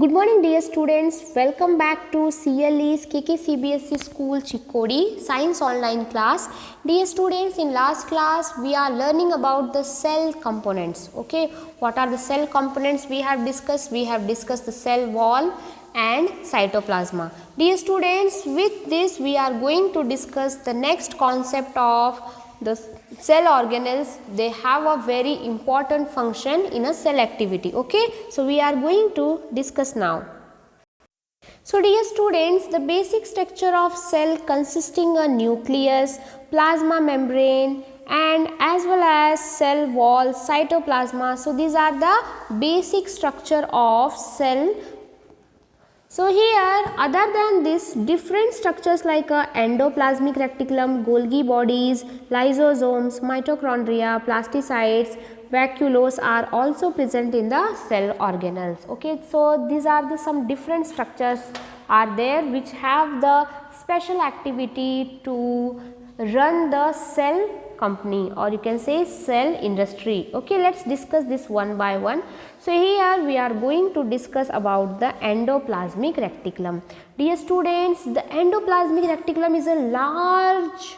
Good morning dear students, welcome back to CLE's KKCBSE School Chikkodi Science Online class. Dear students, in last class we are learning about the cell components. Okay, what are the cell components we have discussed? We have discussed the cell wall and cytoplasma. Dear students, with this we are going to discuss the next concept of the cell organelles. They have a very important function in a cell activity. Okay, so we are going to discuss now. So dear students, the basic structure of cell consisting a nucleus, plasma membrane and as well as cell wall, cytoplasma. So these are the basic structure of cell. So here, other than this, different structures like endoplasmic reticulum, Golgi bodies, lysosomes, mitochondria, plastocytes, vacuoles are also present in the cell organelles. Okay, so these are the some different structures are there which have the special activity to run the cell company, or you can say cell industry. Okay, let's discuss this one by one. So here we are going to discuss about the endoplasmic reticulum. Dear students, the endoplasmic reticulum is a large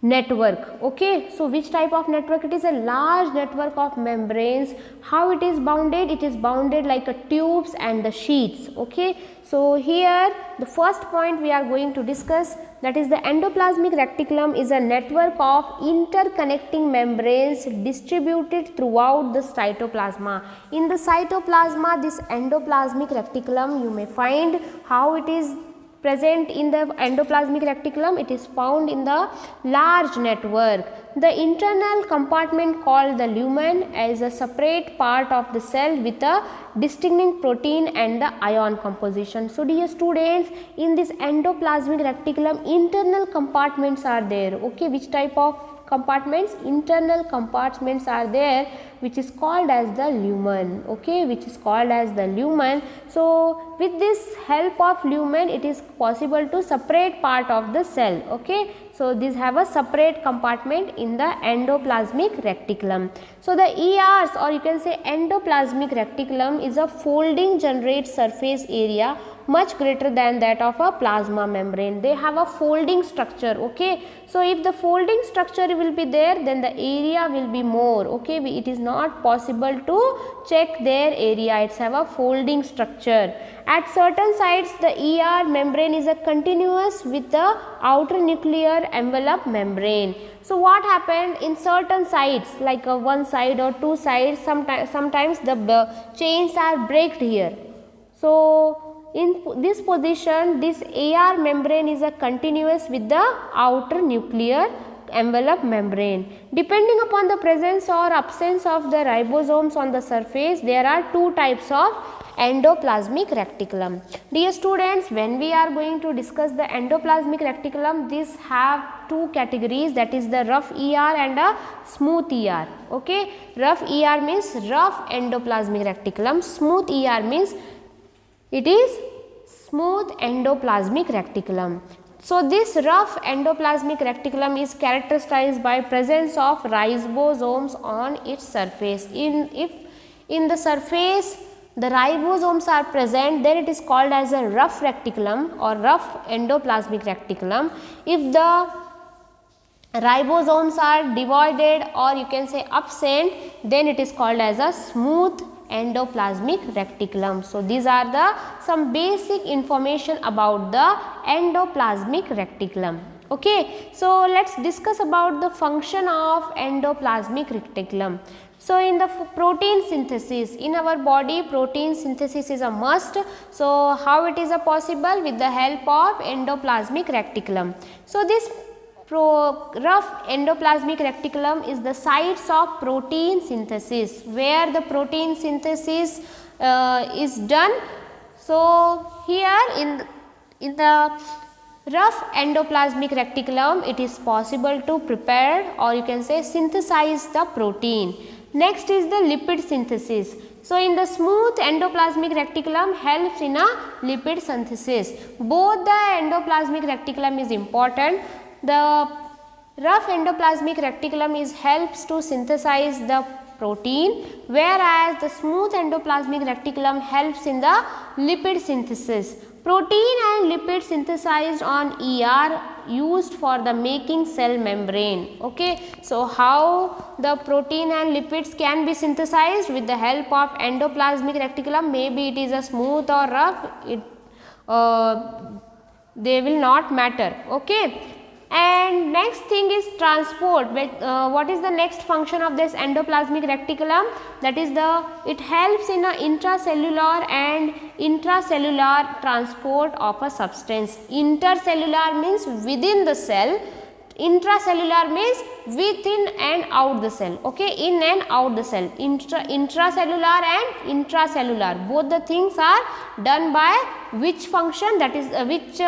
network. Okay, so which type of network? It is a large network of membranes. How it is bounded? It is bounded like a tubes and the sheets. Okay, so here the first point we are going to discuss, that is the endoplasmic reticulum is a network of interconnecting membranes distributed throughout the cytoplasma. In the cytoplasma, this endoplasmic reticulum, you may find how it is present in the endoplasmic reticulum. It is found in the large network. The internal compartment called the lumen is a separate part of the cell with a distinct protein and the ion composition. So dear students, in this endoplasmic reticulum, internal compartments are there. Okay, which type of compartments? Internal compartments are there, which is called as the lumen. Okay, which is called as the lumen. So with this help of lumen, it is possible to separate part of the cell. Okay, so these have a separate compartment in the endoplasmic reticulum. So the ERs, or you can say endoplasmic reticulum, is a folding generate surface area much greater than that of a plasma membrane. They have a folding structure. Okay, so if the folding structure will be there, then the area will be more. Okay, it is not possible to check their area. It's have a folding structure. At certain sites, the ER membrane is a continuous with the outer nuclear envelope membrane. So what happened in certain sites, like one side or two sides, sometimes the chains are breaked here. So in this position, this AR membrane is a continuous with the outer nuclear envelope membrane. Depending upon the presence or absence of the ribosomes on the surface, there are two types of endoplasmic reticulum. Dear students, when we are going to discuss the endoplasmic reticulum, these have two categories, that is the rough ER and a smooth ER. Okay, rough ER means rough endoplasmic reticulum, smooth ER means it is smooth endoplasmic reticulum. So this rough endoplasmic reticulum is characterized by presence of ribosomes on its surface. If in the surface the ribosomes are present, then it is called as a rough reticulum or rough endoplasmic reticulum. If the ribosomes are divided, or you can say absent, then it is called as a smooth endoplasmic reticulum. So these are the some basic information about the endoplasmic reticulum. Okay, so let's discuss about the function of endoplasmic reticulum. So in the protein synthesis, in our body protein synthesis is a must. So how it is a possible? With the help of endoplasmic reticulum. So this rough endoplasmic reticulum is the sites of protein synthesis, where the protein synthesis is done. So here in the rough endoplasmic reticulum, it is possible to prepare, or you can say synthesize the protein. Next is the lipid synthesis. So in the smooth endoplasmic reticulum helps in a lipid synthesis. Both the endoplasmic reticulum is important. The rough endoplasmic reticulum helps to synthesize the protein, whereas the smooth endoplasmic reticulum helps in the lipid synthesis. Protein and lipid synthesized on ER used for the making cell membrane. Okay, so how the protein and lipids can be synthesized with the help of endoplasmic reticulum? Maybe it is a smooth or rough, they will not matter. Okay. And next thing is transport. What is the next function of this endoplasmic reticulum? That is it helps in a intracellular and intracellular transport of a substance. Intercellular means within the cell, intracellular means within and out the cell. Okay, in and out the cell. Intracellular and intracellular, both the things are done by which function? That is which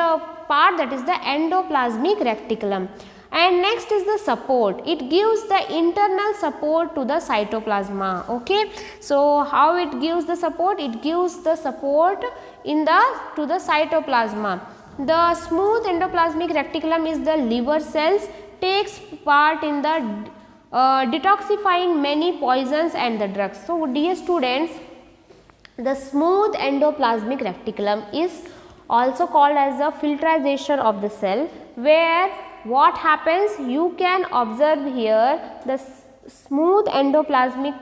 part? That is the endoplasmic reticulum. And next is the support. It gives the internal support to the cytoplasma. Okay, so how it gives the support? It gives the support to the cytoplasma. The smooth endoplasmic reticulum is the liver cells, takes part in the detoxifying many poisons and the drugs. So dear students, the smooth endoplasmic reticulum is also called as the filtration of the cell, where what happens, you can observe here the smooth endoplasmic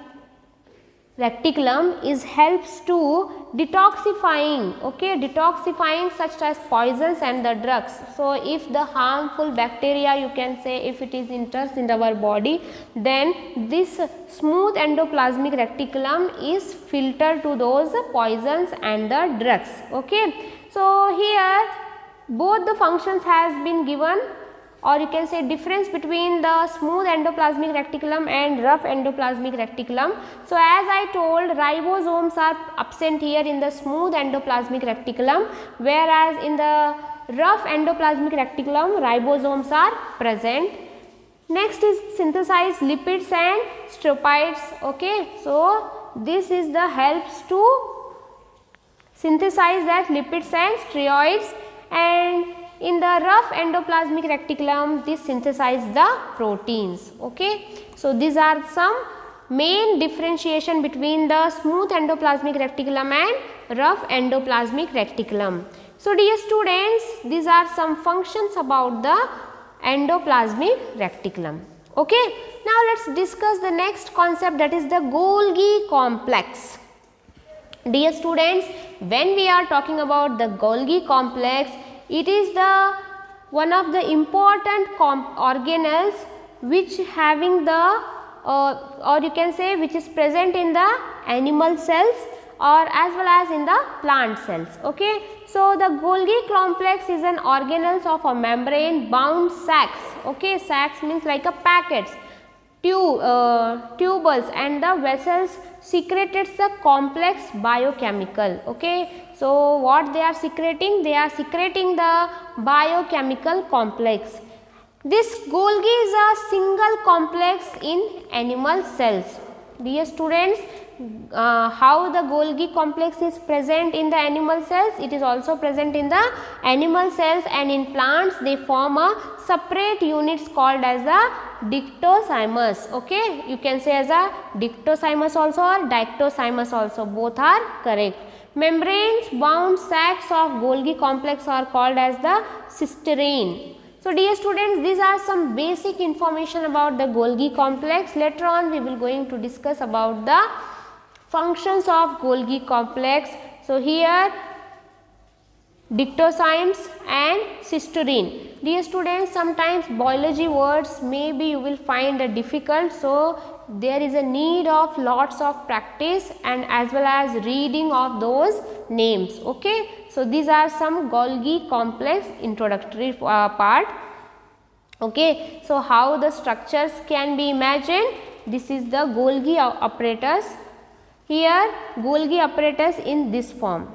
reticulum helps to detoxifying, okay, detoxifying such as poisons and the drugs. So if the harmful bacteria, you can say, if it is enters in our body, then this smooth endoplasmic reticulum is filtered to those poisons and the drugs. Okay. So here both the functions has been given, or you can say difference between the smooth endoplasmic reticulum and rough endoplasmic reticulum. So as I told, ribosomes are absent here in the smooth endoplasmic reticulum, whereas in the rough endoplasmic reticulum ribosomes are present. Next is synthesized lipids and stropides. Okay, so this is the helps to synthesize that lipids and steroids, and in the rough endoplasmic reticulum this synthesize the proteins. Okay, so these are some main differentiation between the smooth endoplasmic reticulum and rough endoplasmic reticulum. So dear students, these are some functions about the endoplasmic reticulum. Okay, now let's discuss the next concept, that is the Golgi complex. Dear students, when we are talking about the Golgi complex, it is the one of the important organelles which having the or you can say which is present in the animal cells or as well as in the plant cells. Okay, so the Golgi complex is an organelles of a membrane bound sacs. Okay, sacs means like a packets, tubules, and the vessels secreted the complex biochemical. Okay, so what they are secreting? They are secreting the biochemical complex. This Golgi is a single complex in animal cells. Dear students, how the Golgi complex is present in the animal cells? It is also present in the animal cells, and in plants they form a separate units called as the dictosymers. Okay, you can say as a dictosymers also or dictosymers also, both are correct. Membranes bound sacs of Golgi complex are called as the cisterine. So dear students, these are some basic information about the Golgi complex. Later on we will going to discuss about the functions of Golgi complex. So here dictosymers and cisterine. Dear students, sometimes biology words maybe you will find difficult, so there is a need of lots of practice and as well as reading of those names. Okay, so these are some Golgi complex introductory part. Okay, so how the structures can be imagined? This is the Golgi apparatus. Here Golgi apparatus in this form,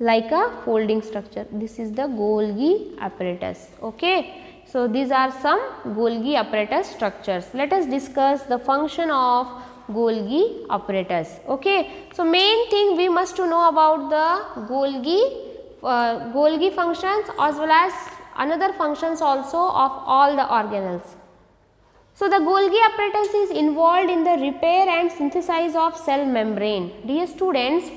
like a folding structure. This is the Golgi apparatus. Okay, so these are some Golgi apparatus structures. Let us discuss the function of Golgi apparatus. Okay, so main thing we must to know about the Golgi functions as well as another functions also of all the organelles. So the Golgi apparatus is involved in the repair and synthesis of cell membrane. Dear students,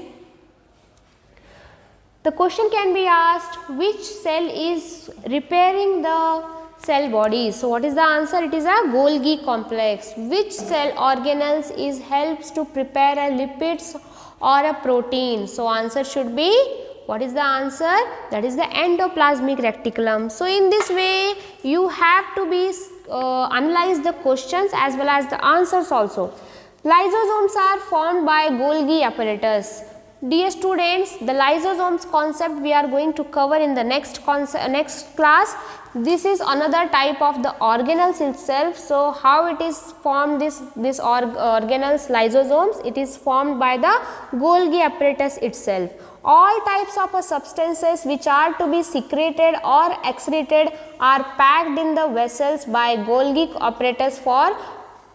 the question can be asked, which cell is repairing the cell body? So what is the answer? It is a Golgi complex. Which cell organelles is helps to prepare a lipids or a protein? So answer should be, what is the answer? That is the endoplasmic reticulum. So in this way you have to be analyze the questions as well as the answers also. Lysosomes are formed by Golgi apparatus. Dear students, the lysosomes concept we are going to cover in the next class. This is another type of the organelles itself. So how it is formed, this organelles lysosomes, it is formed by the Golgi apparatus itself. All types of substances which are to be secreted or excreted are packed in the vessels by Golgi apparatus for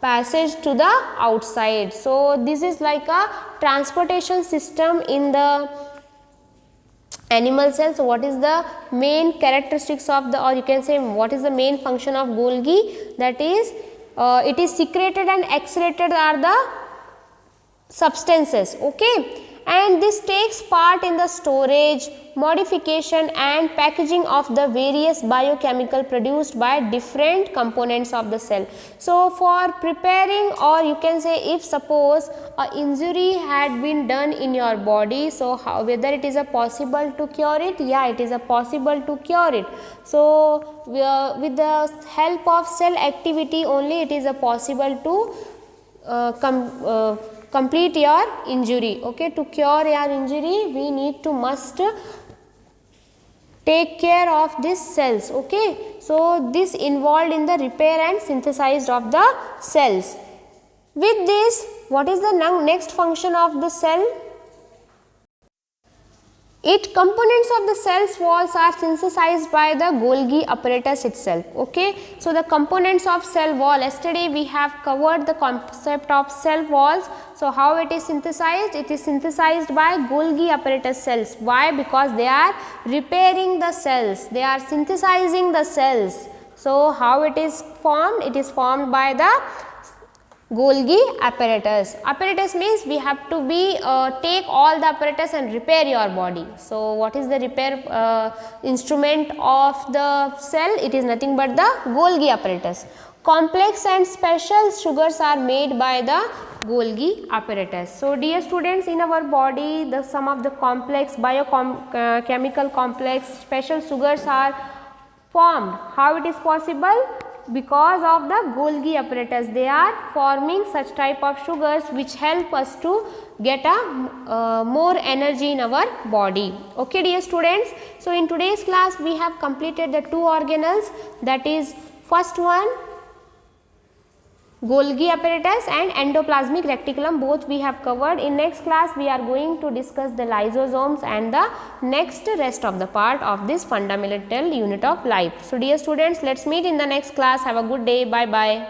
passage to the outside. So this is like a transportation system in the animal cells. So what is the main characteristics of the, or you can say what is the main function of Golgi? That is, it is secreted and excreted are the substances, okay, and this takes part in the storage, modification and packaging of the various biochemical produced by different components of the cell. So for preparing, or you can say if suppose a injury had been done in your body, so how, whether it is a possible to cure it? Yeah, it is a possible to cure it. So with the help of cell activity only it is a possible to complete your injury. Okay, to cure your injury we need to must take care of these cells. Okay, so this involved in the repair and synthesis of the cells. With this, what is the next function of the cell? Components of the cell's walls are synthesized by the Golgi apparatus itself. Okay, so the components of cell wall, yesterday we have covered the concept of cell walls. So how it is synthesized? It is synthesized by Golgi apparatus cells. Why? Because they are repairing the cells, they are synthesizing the cells. So how it is formed? It is formed by the Golgi apparatus. Apparatus means we have to be take all the apparatus and repair your body. So what is the repair instrument of the cell? It is nothing but the Golgi apparatus. Complex and special sugars are made by the Golgi apparatus. So dear students, in our body the some of the complex biochemical complex special sugars are formed. How it is possible? Because of the Golgi apparatus, they are forming such type of sugars which help us to get a more energy in our body. Okay, dear students. So in today's class we have completed the two organelles, that is first one Golgi apparatus and endoplasmic reticulum, both we have covered. In next class we are going to discuss the lysosomes and the next rest of the part of this fundamental unit of life. So dear students, let's meet in the next class. Have a good day. Bye bye.